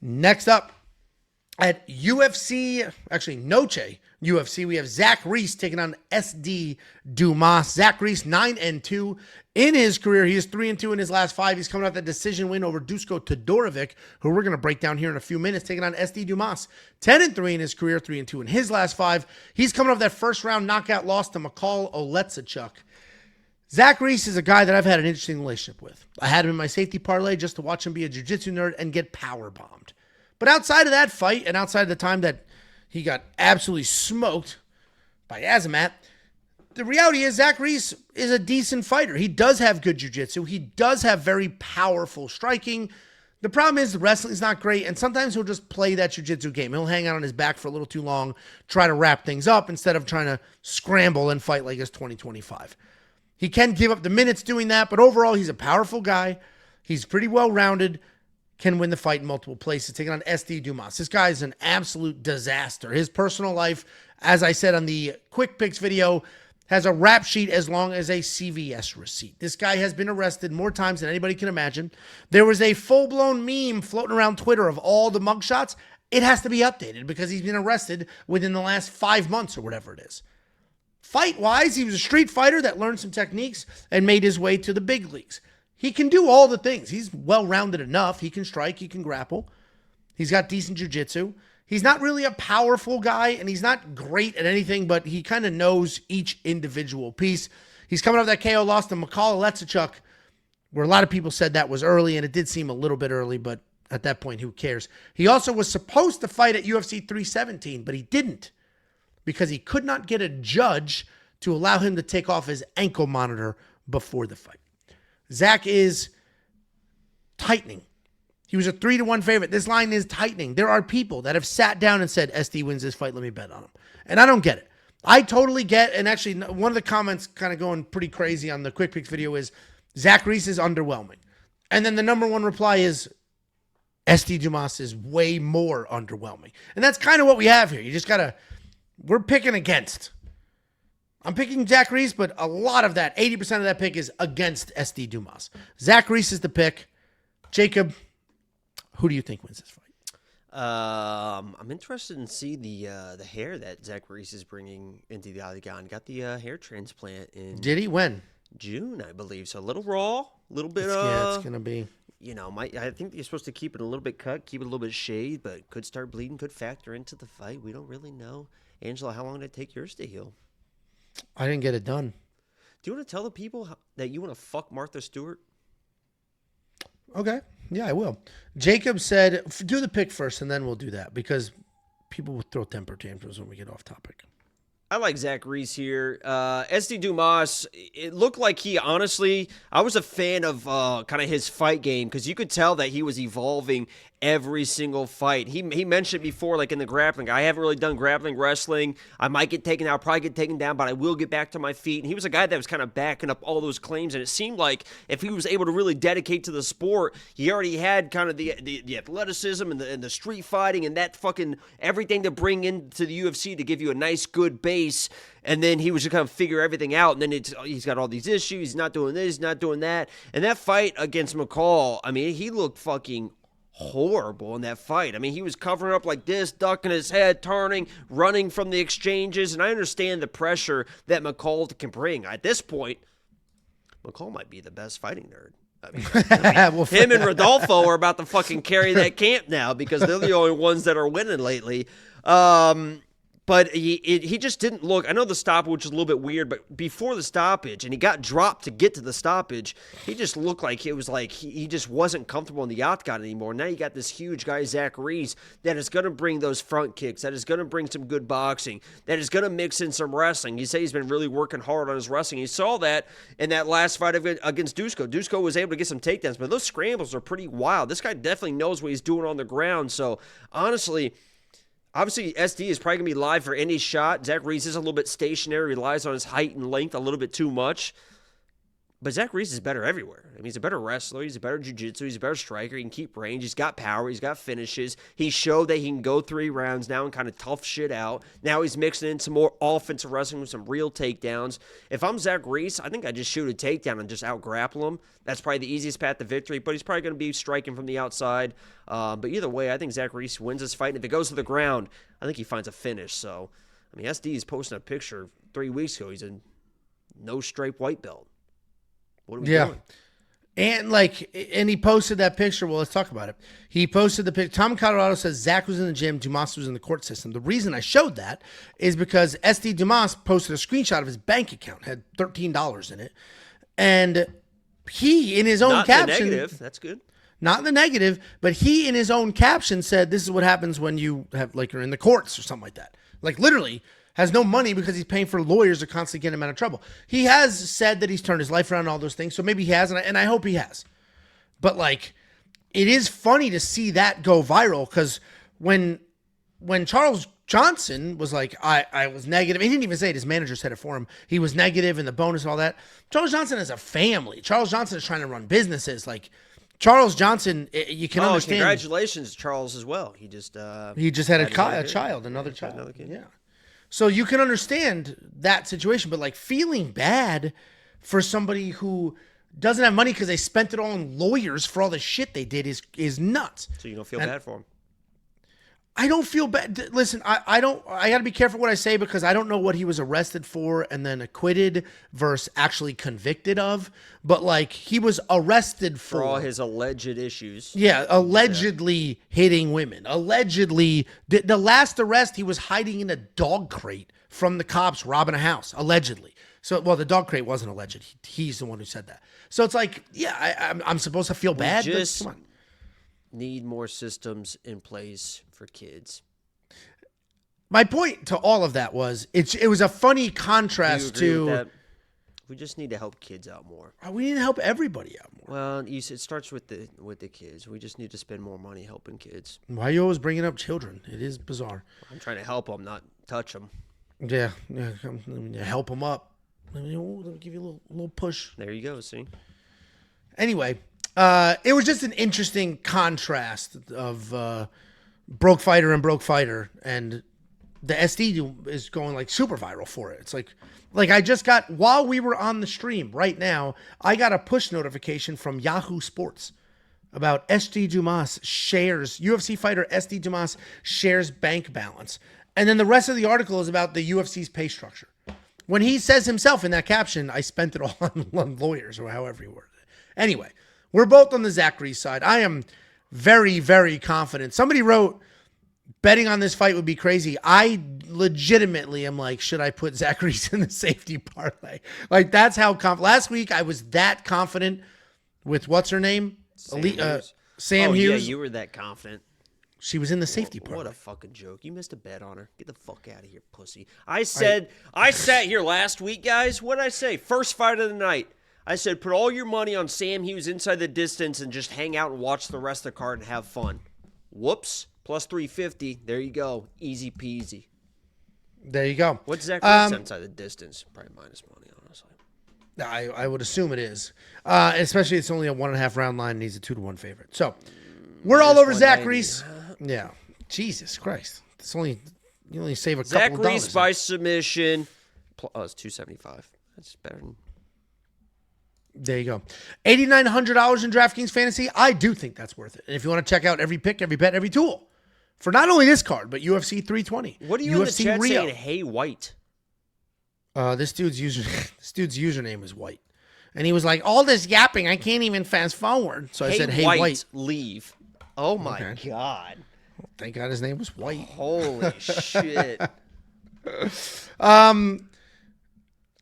Next up at UFC, actually Noche UFC, we have Zach Reese taking on SD Dumas. Zach Reese 9-2 in his career. He is 3-2 in his last 5. He's coming off that decision win over Dusko Todorovic, who we're going to break down here in a few minutes, taking on SD Dumas. 10-3 in his career, 3-2 in his last 5. He's coming off that first round knockout loss to Mikhail Oleksichuk. Zach Reese is a guy that I've had an interesting relationship with. I had him in my safety parlay just to watch him be a jiu-jitsu nerd and get power bombed. But outside of that fight and outside of the time that he got absolutely smoked by Azamat, the reality is Zach Reese is a decent fighter. He does have good jiu-jitsu. He does have very powerful striking. The problem is the wrestling's not great, and sometimes he'll just play that jiu-jitsu game. He'll hang out on his back for a little too long, try to wrap things up instead of trying to scramble and fight like it's 2025. He can give up the minutes doing that, but overall, he's a powerful guy. He's pretty well-rounded, can win the fight in multiple places, taking on SD Dumas. This guy is an absolute disaster. His personal life, as I said on the Quick Picks video, has a rap sheet as long as a CVS receipt. This guy has been arrested more times than anybody can imagine. There was a full-blown meme floating around Twitter of all the mugshots. It has to be updated because he's been arrested within the last 5 months or whatever it is. Fight-wise, he was a street fighter that learned some techniques and made his way to the big leagues. He can do all the things. He's well-rounded enough. He can strike. He can grapple. He's got decent jiu-jitsu. He's not really a powerful guy, and he's not great at anything, but he kind of knows each individual piece. He's coming off that KO loss to Mikhail Oleksichuk, where a lot of people said that was early, and it did seem a little bit early, but at that point, who cares? He also was supposed to fight at UFC 317, but he didn't because he could not get a judge to allow him to take off his ankle monitor before the fight. Zach is tightening. He was a 3-1 favorite. This line is tightening. There are people that have sat down and said, SD wins this fight, let me bet on him. And I don't get it. I totally get, and actually one of the comments kind of going pretty crazy on the Quick Picks video is, Zach Reese is underwhelming. And then the number one reply is, SD Dumas is way more underwhelming. And that's kind of what we have here. You just got to, we're picking against. I'm picking Zach Reese, but a lot of that, 80% of that pick is against SD Dumas. Zach Reese is the pick. Jacob, who do you think wins this fight? I'm interested in see the hair that Zach Reese is bringing into the octagon. Got the hair transplant in. Did he? When? June, I believe. So a little raw, a little bit. Yeah, it's gonna be. You know, I think you're supposed to keep it a little bit cut, keep it a little bit shaved, but could start bleeding, could factor into the fight. We don't really know. Angela, how long did it take yours to heal? I didn't get it done. Do you want to tell the people that you want to fuck Martha Stewart? Okay. Yeah, I will. Jacob said, do the pick first, and then we'll do that, because people will throw temper tantrums when we get off topic. I like Zach Reese here. SD Dumas, it looked like he, honestly, I was a fan of kind of his fight game, because you could tell that he was evolving every single fight. He mentioned before, like in the grappling, I haven't really done grappling wrestling. I might get taken out, probably get taken down, but I will get back to my feet. And he was a guy that was kind of backing up all those claims, and it seemed like if he was able to really dedicate to the sport, he already had kind of the athleticism and the street fighting and that fucking everything to bring into the UFC to give you a nice, good base. And then he was just kind of figure everything out. And then he's got all these issues. He's not doing this, he's not doing that. And that fight against McCall, I mean, he looked fucking horrible in that fight. I mean, he was covering up like this, ducking his head, turning, running from the exchanges. And I understand the pressure that McCall can bring. At this point, McCall might be the best fighting nerd. I mean, him and Rodolfo are about to fucking carry that camp now because they're the only ones that are winning lately. But he just didn't look. I know the stoppage was a little bit weird, but before the stoppage, and he got dropped to get to the stoppage, he just looked like it was like he just wasn't comfortable in the octagon anymore. Now you got this huge guy, Zach Reese, that is going to bring those front kicks, that is going to bring some good boxing, that is going to mix in some wrestling. You say he's been really working hard on his wrestling. You saw that in that last fight against Dusko. Dusko was able to get some takedowns, but those scrambles are pretty wild. This guy definitely knows what he's doing on the ground. So, honestly, obviously, SD is probably going to be live for any shot. Zach Reese is a little bit stationary, relies on his height and length a little bit too much. But Zach Reese is better everywhere. I mean, he's a better wrestler. He's a better jiu-jitsu. He's a better striker. He can keep range. He's got power. He's got finishes. He showed that he can go 3 rounds now and kind of tough shit out. Now he's mixing in some more offensive wrestling with some real takedowns. If I'm Zach Reese, I think I just shoot a takedown and just out-grapple him. That's probably the easiest path to victory, but he's probably going to be striking from the outside. But either way, I think Zach Reese wins this fight. And if it goes to the ground, I think he finds a finish. So, I mean, SD is posting a picture 3 weeks ago. He's a no-stripe white belt. What are we doing? And he posted that picture. Well, let's talk about it. He posted the picture. Tom Colorado says Zach was in the gym, Dumas was in the court system. The reason I showed that is because SD Dumas posted a screenshot of his bank account, had $13 in it. And he, in his own caption. Not the negative. That's good. Not in the negative, but he, in his own caption, said this is what happens when you have, like, you're in the courts or something like that. Like, literally has no money because he's paying for lawyers to constantly get him out of trouble. He has said that he's turned his life around and all those things, so maybe he has, and I hope he has. But, like, it is funny to see that go viral because when Charles Johnson was like, I was negative. He didn't even say it. His manager said it for him. He was negative and the bonus and all that. Charles Johnson has a family. Charles Johnson is trying to run businesses. Like, Charles Johnson, you can understand. Congratulations, Charles, as well. He just had another child. Another kid. Yeah. So you can understand that situation, but like feeling bad for somebody who doesn't have money because they spent it all on lawyers for all the shit they did is nuts. So you don't feel bad for him? I don't feel bad. Listen, I got to be careful what I say because I don't know what he was arrested for and then acquitted versus actually convicted of. But like he was arrested for all his alleged issues. Yeah, allegedly hitting women. Allegedly, the last arrest, he was hiding in a dog crate from the cops robbing a house. Allegedly. So, well, the dog crate wasn't alleged. He's the one who said that. So it's like, yeah, I'm supposed to feel bad. But come on. Need more systems in place for kids. My point to all of that was it was a funny contrast to. We just need to help kids out more. We need to help everybody out more. Well, it starts with the kids. We just need to spend more money helping kids. Why are you always bringing up children? It is bizarre. I'm trying to help them, not touch them. Yeah, help them up. Let me give you a little push. There you go. See. Anyway. It was just an interesting contrast of broke fighter and broke fighter, and the SD is going like super viral for it. It's like I just got, while we were on the stream right now, I got a push notification from Yahoo Sports about SD Dumas shares, UFC fighter SD Dumas shares bank balance. And then the rest of the article is about the UFC's pay structure. When he says himself in that caption, I spent it all on lawyers or however he worded it. Anyway. We're both on the Zach Reese side. I am very, very confident. Somebody wrote, betting on this fight would be crazy. I legitimately am like, should I put Zach Reese in the safety parlay? Like, that's how confident. Last week, I was that confident with what's her name? Sam Hughes. Yeah, you were that confident. She was in the safety parlay. What a fucking joke. You missed a bet on her. Get the fuck out of here, pussy. I sat here last week, guys. What did I say? First fight of the night. I said, put all your money on Sam Hughes inside the distance and just hang out and watch the rest of the card and have fun. Whoops. Plus 350. There you go. Easy peasy. There you go. What's Zach Reese inside the distance? Probably minus money, honestly. I would assume it is. Especially it's only a 1.5 round line and he's a 2-1 favorite. So we're all over Zach Reese. Yeah. Jesus Christ. It's only, you only save a couple of dollars. Zach Reese by submission. It's 275. That's better than. There you go. $8,900 in DraftKings Fantasy. I do think that's worth it. And if you want to check out every pick, every bet, every tool for not only this card, but UFC 320. What are you UFC in the chat Rio. saying, hey, White? This dude's username is White. And he was like, all this yapping, I can't even fast forward. So I said, hey, White. Leave. Oh, my God. Well, thank God his name was White. Holy shit.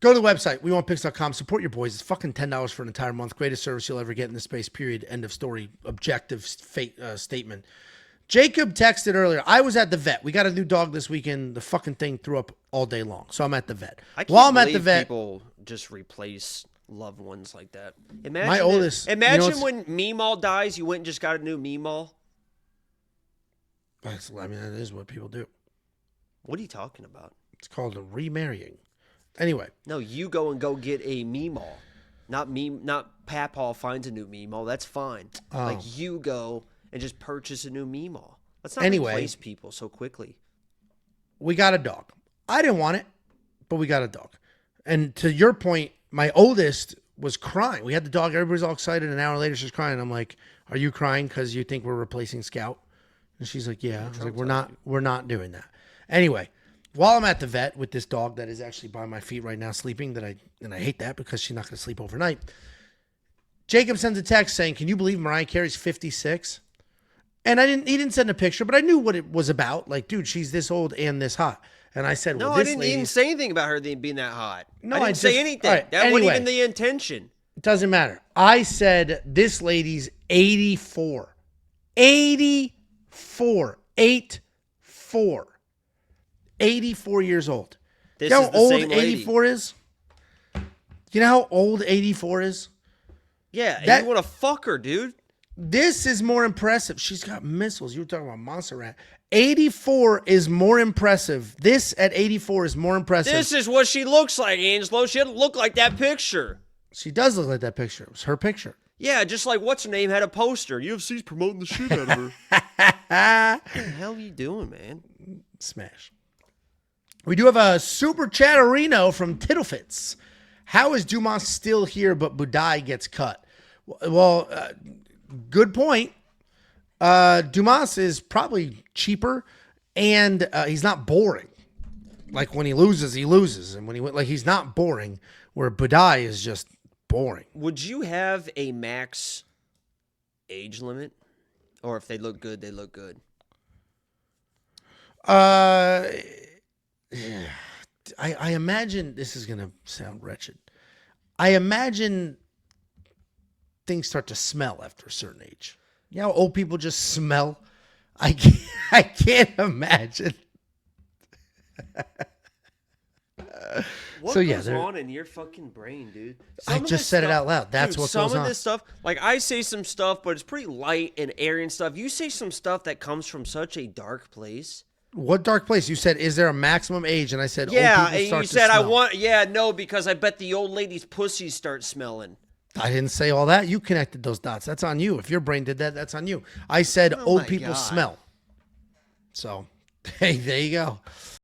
Go to the website, wewantpicks.com. Support your boys. It's fucking $10 for an entire month. Greatest service you'll ever get in this space, period. End of story. Objective statement. Jacob texted earlier, I was at the vet. We got a new dog this weekend. The fucking thing threw up all day long. So I'm at the vet. While I'm at the vet, people just replace loved ones like that. Imagine when Meemaw dies, you went and just got a new Meemaw. I mean, that is what people do. What are you talking about? It's called remarrying. Anyway. No, you go get a Meemaw. Not Papaw finds a new Meemaw. That's fine. Like you go and just purchase a new Meemaw. Let's not replace people so quickly. We got a dog. I didn't want it, but we got a dog. And to your point, my oldest was crying. We had the dog. Everybody's all excited. An hour later, she's crying. I'm like, "Are you crying because you think we're replacing Scout?" And she's like, "Yeah." I was like, "We're not doing that." Anyway, while I'm at the vet with this dog that is actually by my feet right now sleeping, and I hate that because she's not going to sleep overnight. Jacob sends a text saying, "Can you believe Mariah Carey's 56?" And he didn't send a picture, but I knew what it was about. Like, dude, she's this old and this hot. And I said, no, well, I didn't even say anything about her being that hot. No, I didn't say anything. Right, that wasn't even the intention. It doesn't matter. I said, this lady's 84. 84. 84. 84 years old. This you know is how the old same lady. 84 is? You know how old 84 is? Yeah, and you want to fuck her, dude. This is more impressive. She's got missiles. You were talking about Montserrat. 84 is more impressive. This at 84 is more impressive. This is what she looks like, Angelo. She doesn't look like that picture. She does look like that picture. It was her picture. Yeah, just like what's her name had a poster. UFC's promoting the shit out of her. What the hell are you doing, man? Smash. We do have a super chatterino from Tittlefits. How is Dumas still here, but Budai gets cut? Well, good point. Dumas is probably cheaper, and he's not boring. Like when he loses, and when he's not boring. Where Budai is just boring. Would you have a max age limit, or if they look good, they look good? I imagine this is gonna sound wretched. I imagine things start to smell after a certain age. You know how old people just smell? I can't imagine. What goes on in your fucking brain, dude? I just said it out loud. That's what goes on. Some of this stuff, like I say some stuff, but it's pretty light and airy and stuff. You say some stuff that comes from such a dark place. What dark place? You said, is there a maximum age? And I said, yeah, old people start and you said, to smell. no, because I bet the old lady's pussies start smelling. I didn't say all that. You connected those dots. That's on you. If your brain did that, that's on you. I said old people smell. So, hey, there you go.